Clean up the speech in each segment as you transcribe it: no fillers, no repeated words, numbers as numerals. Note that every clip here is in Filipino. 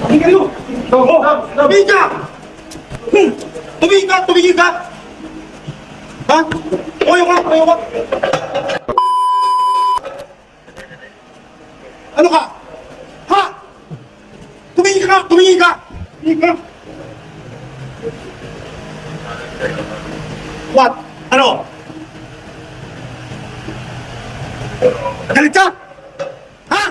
Tingnan nyo! Tumingin ka! Tumingin ka! Tumingin ka! Ha? Oyo ka! Oyo ka! Ano ka? Ha? Tumingin ka! Tumingin ka! Tumingin ka! What? Ano? Galit ka? Ha?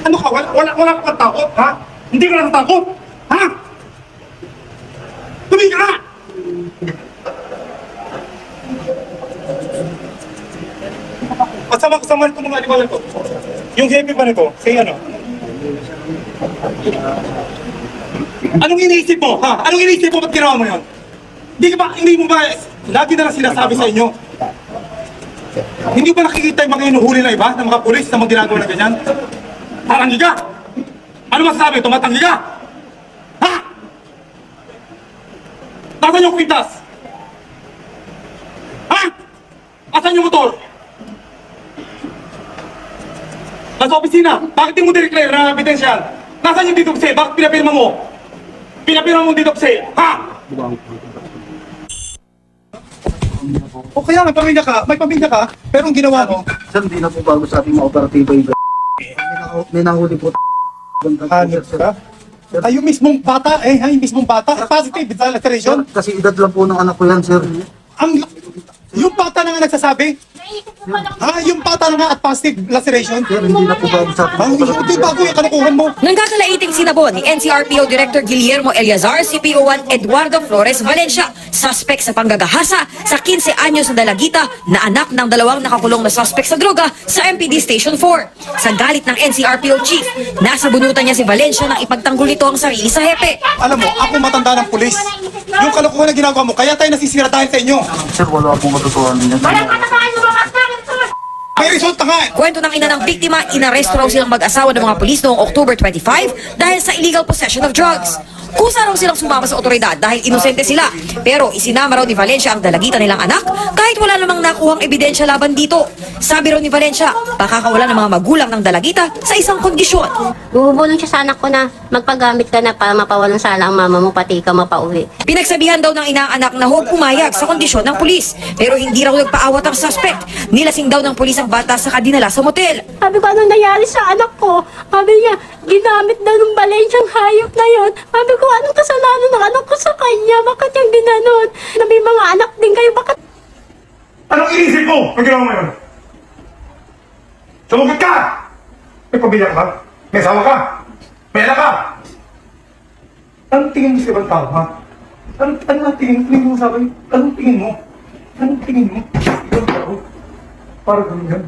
Ano ka? Wala ka takot, ha? Hindi ka natatakot, ha? Tumingin ka na! Kasama nito mga animal ko. Yung heavy pa nito, say ano? Anong iniisip mo, ha? Anong iniisip mo? Ba't ginawa mo yun? Hindi mo ba, lagi na lang sinasabi sa inyo? Hindi ba nakikita yung mga inuhuli na iba, ng mga pulis na mga ginagawa na ganyan? Taranggi ka! Ano masasabi? Tumatanggi ka? Ha? Nasaan yung kwintas? Ha? Asan yung motor? Nasa opisina, bakit di mo declare na ebidensya? Nasaan yung deed of sale? Bakit pinapirma mo? Pinapirma mo yung deed of sale, ha? O kaya may pamilya ka, pero ang ginawa mo... Sir, hindi na po bago sa ating mga operatiba yung may nahuli po. Hanip ka? Ay, yung mismong bata, positive sa laceration. Sir, kasi edad lang po ng anak ko yan, sir. Yung bata na nga nagsasabi, yung bata na nga at positive laceration. Sir, hindi na po bago sa ating mga Hindi bago yung kalukuhan mo. Nang kakalaiting sinabon ni NCRPO Director Guillermo Eleazar, CPO-1 Eduardo Flores Valencia, suspect sa panggagahasa sa 15 anyos na dalagita na anak ng dalawang nakakulong na suspect sa droga sa MPD Station 4. Sa galit ng NCRPO Chief, nasa bunutan niya si Valencia nang ipagtanggol nito ang sarili sa hepe. Alam mo, ako matanda ng pulis. Yung kalukuhan na ginagawa mo, kaya tayo nasisira dahil sa inyo. Sir, wala pong katotohanan niya. May result nga eh. Kwento ng ina ng biktima, inaresto raw silang mag-asawa ng mga pulis noong October 25 dahil sa illegal possession of drugs. Kusa raw silang sumama sa otoridad dahil inosente sila. Pero isinama raw ni Valencia ang dalagita nilang anak kahit wala namang nakuhang ebidensya laban dito. Sabi raw ni Valencia, pakakawalan ng mga magulang ng dalagita sa isang kondisyon. Bumubulong siya sa anak ko na magpagamit ka na para mapawalan sala ang mama mo pati ikaw mapauwi. Pinagsabihan daw ng ina ang anak na huwag pumayag sa kondisyon ng pulis. Pero hindi raw nagpaawat ang suspect. Nilasing daw ng pulis ang bata sa kadinala sa motel. Sabi ko, anong nangyari sa anak ko? Sabi niya, ginamit daw ng Valenciang hayop na yon. Sabi ko, anong kasalanan ng anak ko sa kanya? Bakit yung ginanon? Na may mga anak din kayo, bakit? Anong inisip mo? Ang ginawa mo yun? Sumugot ka! May pamilya ka ba? May asawa ka? May anak ka? Anong tingin mo sa ibang tao, ha? Anong tingin mo sa akin? Anong tingin mo? Anong tingin mo? Ibang tao? Para ganyan.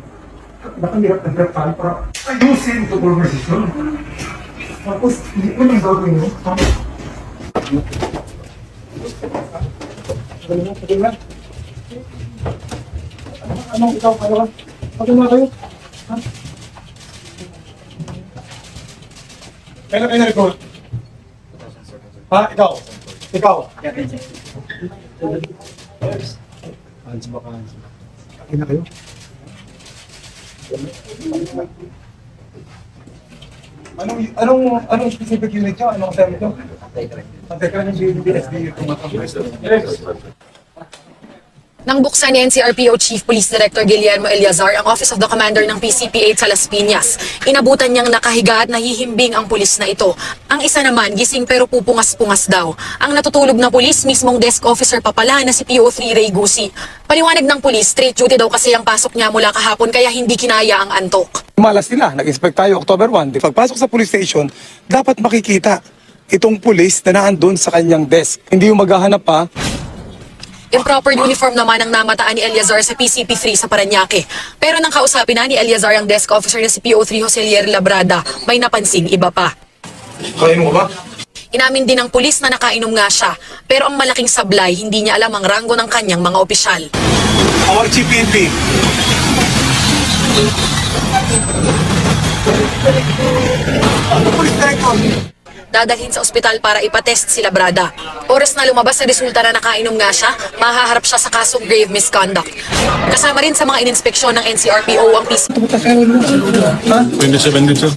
Nakahirap tayo para ayusin ito conversation. Tapos, hindi mo nang gagawin mo. Anong ikaw? Ano ka? Pagod na kayo? Ha? Kailan kayo na-record? Ha? Ikaw? Ikaw? Hans ba ka? Kaya na kayo? Anong specific unit nyo? Anong kasama nyo? Antay ng BSD Nang buksan ni NCRPO Chief Police Director Guillermo Eleazar ang Office of the Commander ng PCP-8 sa Las Piñas, inabutan niyang nakahiga at nahihimbing ang pulis na ito. Ang isa naman, gising pero pupungas-pungas daw. Ang natutulog na pulis, mismong desk officer pa pala na si PO3 Ray Gusi. Paliwanag ng pulis, straight duty daw kasi ang pasok niya mula kahapon kaya hindi kinaya ang antok. Malas sila. Nag-inspect tayo October 1. Pagpasok sa police station, dapat makikita itong pulis na naandun sa kanyang desk. Hindi yung maghahanap pa. Improper uniform naman ang namataan ni Eleazar sa PCP-3 sa Parañaque. Pero nang kausapin na ni Eleazar ang desk officer na si PO3 Joselier Labrada, may napansing iba pa. Kaya mo ba? Inamin din ng pulis na nakainom nga siya, pero ang malaking sablay, hindi niya alam ang ranggo ng kanyang mga opisyal. Our Chief PNP. Police Director. dadalhin sa ospital para ipatest si Labrada. Oras na lumabas na resulta na nakainom nga siya, mahaharap siya sa kasong grave misconduct. Kasama rin sa mga ininspeksyon ng NCRPO ang PC. 27 din, sir.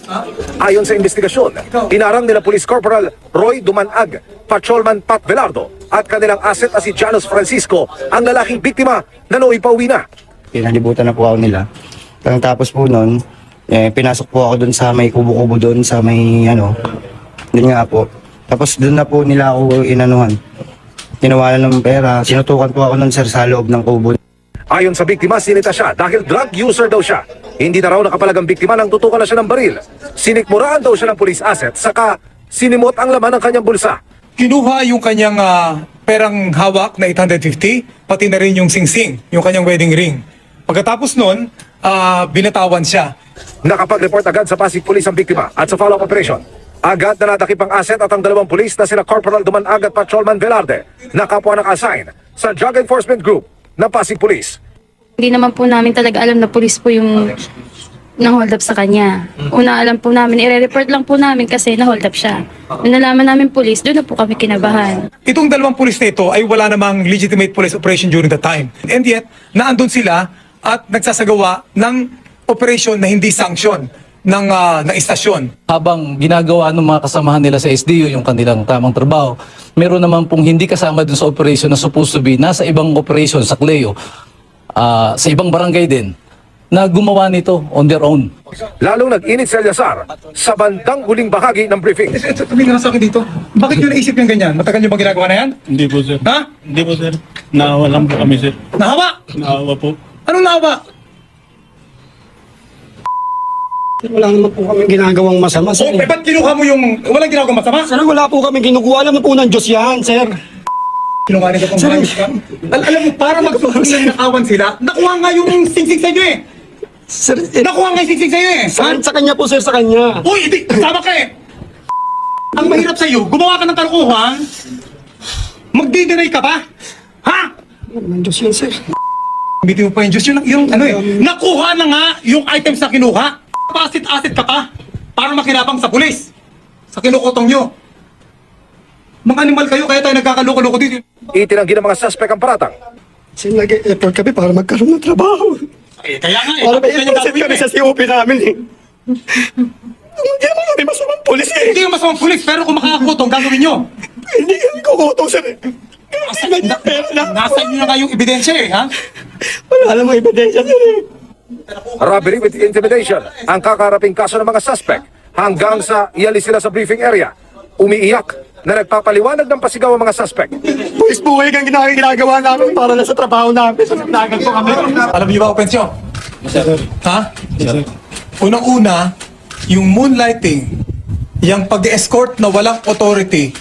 Ayon sa investigasyon, inarang nila Police Corporal Roy Dumanag, Patrolman Pat Velardo at kanilang asset na si Janos Francisco ang lalaking biktima na nooy pauwi na. Pinalibutan na po ako nila. Tapos po noon, pinasok po ako doon sa may kubo-kubo doon sa may doon nga po. Tapos doon na po nila ako inanuhan. Tinawalan ng pera, sinutukan po ako noon sir sa loob ng kubo. Ayon sa biktima, sinita siya dahil drug user daw siya. Hindi na raw nakapalagang biktima nang tutukan na siya ng baril. Sinikmuraan daw siya ng police asset, saka sinimot ang laman ng kanyang bulsa. Kinuha yung kanyang perang hawak na 850, pati na rin yung singsing, yung kanyang wedding ring. Pagkatapos nun, binatawan siya. Nakapag-report agad sa Pasig Police ang biktima at sa follow-up operation. Agad na nadakip ang asset at ang dalawang pulis na sina Corporal Dumanag at Patrolman Velarde na kapwa naka-assign sa Drug Enforcement Group ng Pasig Police. Hindi naman po namin talaga alam na pulis po yung nang-hold up sa kanya. Una alam po namin, i-report lang po namin kasi na-hold up siya. Nung nalaman namin pulis, doon na po kami kinabahan. Itong dalawang pulis na ito ay wala namang legitimate police operation during the time. And yet, naandun sila at nagsasagawa ng operation na hindi sanction ng istasyon. Habang ginagawa ng mga kasamahan nila sa SDU yung kanilang tamang trabaho, meron naman pong hindi kasama dun sa operation na supposed to be nasa ibang operation sa Cleo, sa ibang barangay din, na gumawa nito on their own. Lalong nag-init si Eliazar sa bandang huling bahagi ng briefing. Tumingin na sa akin dito. Bakit nyo naisip yung ganyan? Matagal nyo ba ginagawa na yan? Hindi po, sir. Ha? Hindi po, sir. Naawa lang po kami, sir. Nahawa? Naawa po. Anong nahawa? Wala naman po kami ginagawang masama, O, sir. ba't kinuha mo yung walang ginagawa masama? Sir, wala po kami ginukuha. Alam na po ng Diyos yan, sir. Sinungaling ka pang maayos ka. Alam mo, para magsusunakawan sila, nakuha nga yung singsing sa inyo eh. Sir, Nakuha nga yung singsing sa inyo eh. sa kanya po, sir, sa kanya. Uy, hindi, tama ka eh. Ang mahirap sa iyo, gumawa ka ng talukuhan, magdi-deny ka pa? Ha? Ng Diyos yan, sir. Bitin mo pa yung Diyos, yung ano eh. Nakuha na nga yung items na kinuha. Pasit-asit ka pa para makinabang sa pulis. Sa kinukutong nyo. Mga animal kayo, kaya tayo nagkakaloko-loko dito. Itinanggi ng mga suspect ang paratang. Sir, nag-effort kami para magkaroon ng trabaho. Eh, kaya nga eh. Para may Tapos effort gagawin kami eh. sa COP namin eh. Hindi naman kami masamang polis eh. Hindi yung masamang pulis, pero kung makakutong, gagawin nyo. Hindi kami kukutong, sir. Nasa inyo na nga yung ebidensya eh, ha? Wala namang ebidensya, sir eh. Robbery with intimidation ang kakaraping kaso ng mga suspect hanggang sa ialis sila sa briefing area. Umiiyak na nagpapaliwanag ng pasigaw ang mga suspect. Pulis buhay kang ginagawa namin para na sa trabaho namin. So, nagnagal po kami. Alam niyo ba, Opensyo? Sir. Ha? Sir. Unang-una, yung moonlighting, yung pag-escort na walang authority,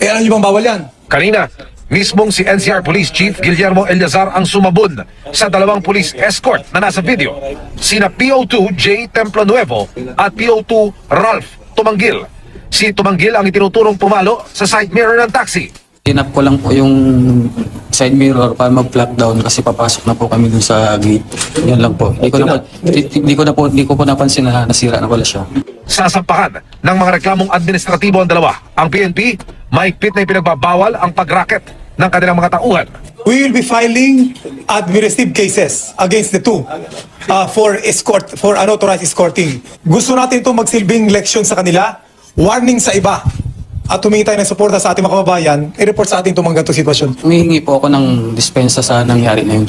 eh alam niyo bang bawal yan? Kanina, mismong si NCR Police Chief Guillermo Eliazar ang sumabon sa dalawang police escort na nasa video. Sina PO2 J. Templo Nuevo at PO2 Ralph Tumanggil. Si Tumanggil ang itinuturong pumalo sa side mirror ng taxi. Tinap ko lang po yung side mirror para mag-flag down kasi papasok na po kami dun sa gate. Yan lang po. Hindi ko po napansin na nasira na pala siya. Sasampahan ng mga reklamong administratibo ang dalawa. Ang PNP, mahigpit na ipinagbabawal ang pag-racket ng kanilang mga tauhan. We will be filing administrative cases against the two for unauthorized escorting. Gusto natin ito magsilbing leksyon sa kanila, warning sa iba, at humingi tayo ng suporta sa ating mga kababayan, i-report sa ating itong mga ganitong sitwasyon. Humihingi po ako ng dispensa sa nangyari na yun.